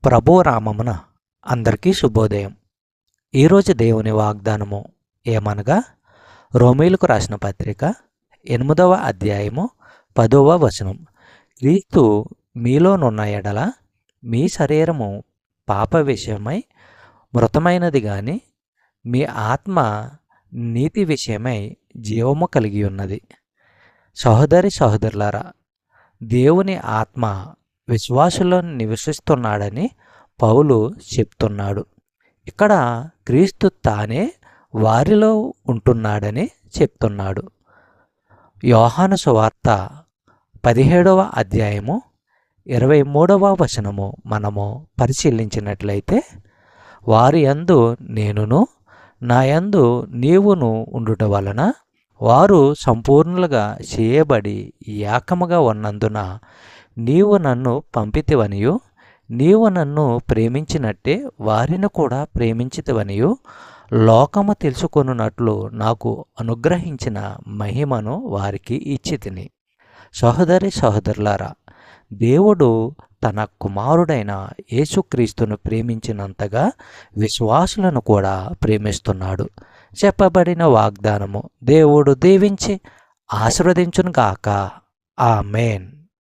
ప్రభు రామమున అందరికీ శుభోదయం. ఈరోజు దేవుని వాగ్దానము ఏమనగా, రోమీలకు రాసిన పత్రిక 8వ అధ్యాయము 10వ వచనం. క్రీస్తు మీలోనున్న ఎడల మీ శరీరము పాప విషయమై మృతమైనది గాని మీ ఆత్మ నీతి విషయమై జీవము కలిగి ఉన్నది. సహోదరులారా, దేవుని ఆత్మ విశ్వాసులో నివసిస్తున్నాడని పౌలు చెప్తున్నాడు. ఇక్కడ క్రీస్తు తానే వారిలో ఉంటున్నాడని చెప్తున్నాడు. యోహాను సువార్త 17వ అధ్యాయము 23వ వచనము మనము పరిశీలించినట్లయితే, వారి యందు నేనును నా యందు నీవును ఉండుట వలన వారు సంపూర్ణులుగా చేయబడి ఏకముగా ఉన్నందున నీవు నన్ను పంపితివనియు నీవు నన్ను ప్రేమించినట్టే వారిని కూడా ప్రేమించితివనియు లోకము తెలుసుకొనున్నట్లు నాకు అనుగ్రహించిన మహిమను వారికి ఇచ్చితిని. సహోదరులారా, దేవుడు తన కుమారుడైన యేసుక్రీస్తును ప్రేమించినంతగా విశ్వాసులను కూడా ప్రేమిస్తున్నాడు. చెప్పబడిన వాగ్దానము దేవుడు దీవించి ఆశీర్వదించునుగాక. ఆమేన్.